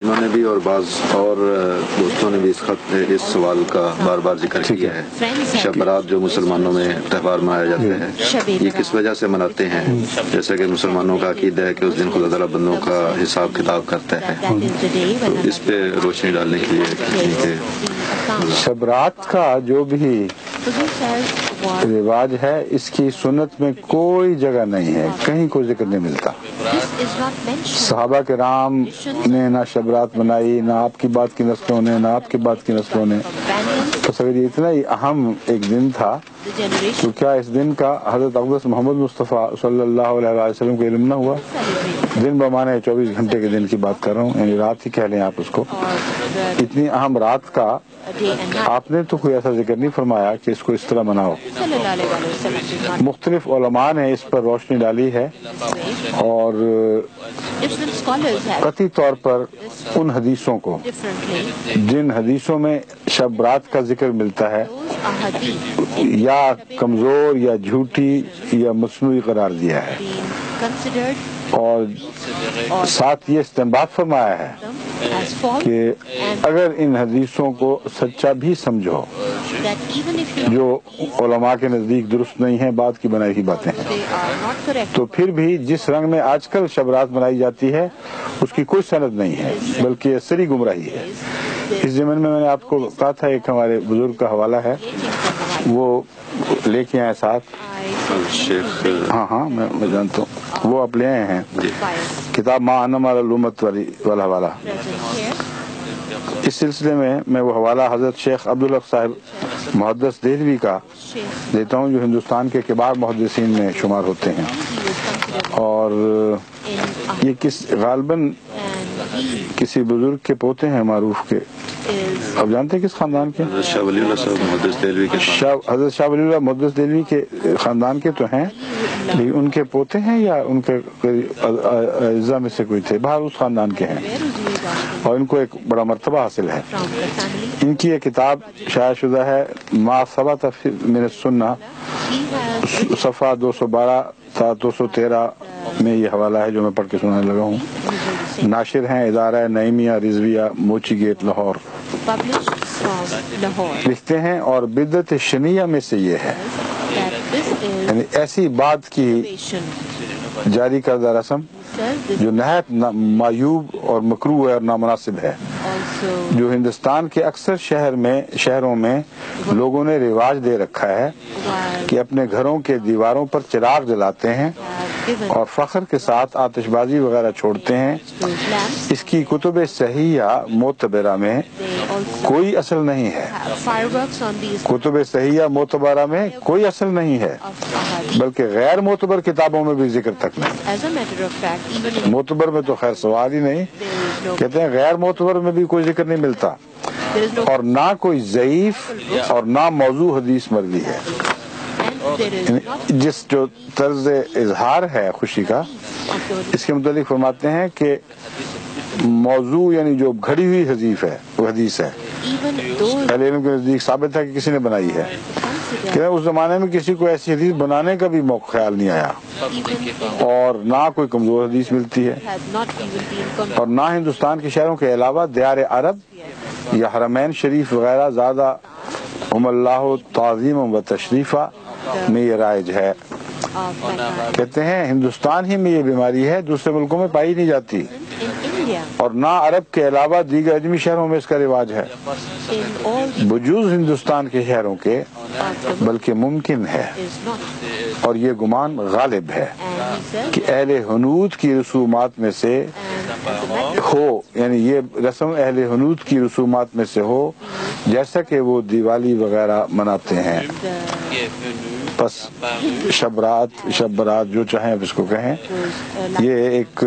انہوں نے بھی اور بعض اور دوستوں نے بھی اس سوال کا بار بار ذکر کیا ہے، شب برات جو مسلمانوں میں تہوار منایا جاتا ہے، یہ کس وجہ سے مناتے ہیں؟ جیسا کہ مسلمانوں کا عقیدہ ہے کہ اس دن خدا تعالیٰ بندوں کا حساب کتاب کرتا ہے، تو اس پہ روشنی ڈالنے کے لیے شب رات کا جو بھی رواج ہے اس کی سنت میں کوئی جگہ نہیں ہے، کہیں کوئی ذکر نہیں ملتا۔ صحابہ کرام نے نہ شب رات منائی، نہ آپ کی بعد کی نسلوں نے، نہ آپ کی بعد کی نسلوں نے۔ تو اگر یہ اتنا ہی اہم ایک دن تھا تو کیا اس دن کا حضرت اقدس محمد مصطفیٰ صلی اللہ علیہ وسلم کو علم نہ ہوا؟ دن بمانے 24 گھنٹے کے دن کی بات کر رہا ہوں، یعنی رات ہی کہہ لیں آپ اس کو۔ اتنی اہم رات کا آپ نے تو کوئی ایسا ذکر نہیں فرمایا کہ اس کو اس طرح مناؤ۔ مختلف علماء نے اس پر روشنی ڈالی ہے اور قطعی طور پر ان حدیثوں کو جن حدیثوں میں شب رات کا ذکر ملتا ہے یا کمزور یا جھوٹی یا مصنوعی قرار دیا ہے، اور ساتھ یہ استنباط فرمایا ہے کہ اگر ان حدیثوں کو سچا بھی سمجھو جو علماء کے نزدیک درست نہیں ہیں، بعد کی بنائی ہوئی باتیں ہیں، تو پھر بھی جس رنگ میں آج کل شب رات منائی جاتی ہے اس کی کوئی سند نہیں ہے، بلکہ یہ سری گمراہی ہے۔ اس ضمن میں نے آپ کو کہا تھا ایک ہمارے بزرگ کا حوالہ ہے، وہ لے کے آئے ساتھ، ہاں میں جانتا ہوں، وہ آپ لے آئے ہیں کتاب ما انم علی الامت والا حوالہ۔ اس سلسلے میں وہ حوالہ حضرت شیخ عبدالحق صاحب محدث دہلوی کا دیتا ہوں، جو ہندوستان کے کبار محدثین میں شمار ہوتے ہیں، اور یہ غالباً کسی بزرگ کے پوتے ہیں معروف کے، اب جانتے ہیں کس خاندان کے؟ حضرت شاہ ولی اللہ صاحب محدث دہلوی کے، حضرت شاہ ولی اللہ محدث دہلوی کے خاندان کے تو ہیں، لیکن ان کے پوتے ہیں یا ان کے اعزاء میں سے کوئی تھے، بہر اس خاندان کے ہیں، اور ان کو ایک بڑا مرتبہ حاصل ہے۔ ان کی یہ کتاب شائع شدہ ہے ما ثبت من السنہ، صفحہ 212 تا 213 میں یہ حوالہ ہے جو میں پڑھ کے سنانے لگا ہوں۔ ناشر ہیں ادارہ نعیمیہ رضویہ، موچی گیٹ، لاہور۔ لکھتے ہیں اور بدعت شنیہ میں سے یہ ہے، یعنی ایسی بات کی جاری کردہ رسم جو نہایت معیوب اور مکروہ اور نامناسب ہے، جو ہندوستان کے اکثر شہروں میں لوگوں نے رواج دے رکھا ہے کہ اپنے گھروں کے دیواروں پر چراغ جلاتے ہیں اور فخر کے ساتھ آتش بازی وغیرہ چھوڑتے ہیں۔ اس کی کتب صحیحہ معتبرہ میں کوئی اصل نہیں ہے، کتب صحیحہ معتبرہ میں کوئی اصل نہیں ہے، بلکہ غیر معتبر کتابوں میں بھی ذکر تک نہیں۔ معتبر میں تو خیر سوال ہی نہیں، کہتے ہیں غیر معتبر میں بھی کوئی ذکر نہیں ملتا، اور نہ کوئی ضعیف اور نہ موضوع حدیث مروی ہے۔ جس جو طرز اظہار ہے خوشی کا، اس کے متعلق فرماتے ہیں کہ موضوع یعنی جو گھڑی ہوئی حدیث ہے، وہ حدیث ہے، اہل علم کے نزدیک ثابت ہے کہ کسی نے بنائی ہے، کہ اس زمانے میں کسی کو ایسی حدیث بنانے کا بھی موقع خیال نہیں آیا، اور نہ کوئی کمزور حدیث ملتی ہے، اور نہ ہندوستان کے شہروں کے علاوہ دیار عرب یا حرمین شریف وغیرہ زیادہ ہم اللہ تعظیم و تشریفہ میں یہ رائج ہے۔ کہتے ہیں ہندوستان ہی میں یہ بیماری ہے، دوسرے ملکوں میں پائی نہیں جاتی، اور نہ عرب کے علاوہ دیگر اجمی شہروں میں اس کا رواج ہے، بجوز ہندوستان کے شہروں کے، بلکہ ممکن ہے اور یہ گمان غالب ہے کہ اہل حنود کی رسومات میں سے ہو، یعنی یہ رسم اہل حنود کی رسومات میں سے ہو، جیسا کہ وہ دیوالی وغیرہ مناتے ہیں۔ بس شب برات جو چاہیں آپ اس کو کہیں، یہ ایک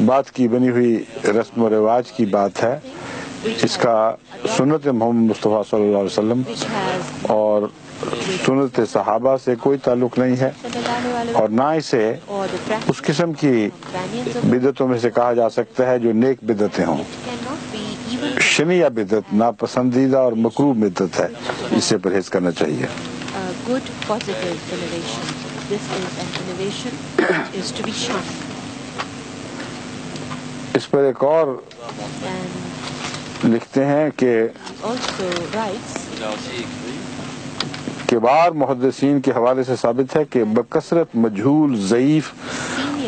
بات کی بنی ہوئی رسم و رواج کی بات ہے، اس کا سنت محمد مصطفیٰ صلی اللہ علیہ وسلم اور سنت صحابہ سے کوئی تعلق نہیں ہے، اور نہ اسے اس قسم کی بدعتوں میں سے کہا جا سکتا ہے جو نیک بدعتیں ہوں۔ شنیع بدعت ناپسندیدہ اور مکروہ بدعت ہے، اس سے پرہیز کرنا چاہیے۔ Good positive innovation. This is an innovation that is to be shunned. اس پر ایک اور and لکھتے ہیں کہ also writes کبار محدثین کے حوالے سے ثابت ہے کہ بکثرت مجہول، ضعیف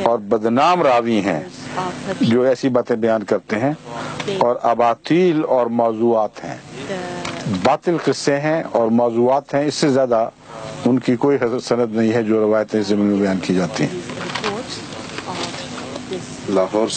اور بدنام راوی ہیں of hadith. جو ایسی باتیں بیان کرتے ہیں، اور اباطیل اور موضوعات ہیں، The باطل قصے ہیں اور موضوعات ہیں، اس سے زیادہ ان کی کوئی سند نہیں ہے جو روایتیں اس زمین میں بیان کی جاتی ہیں۔ reports of this Lahore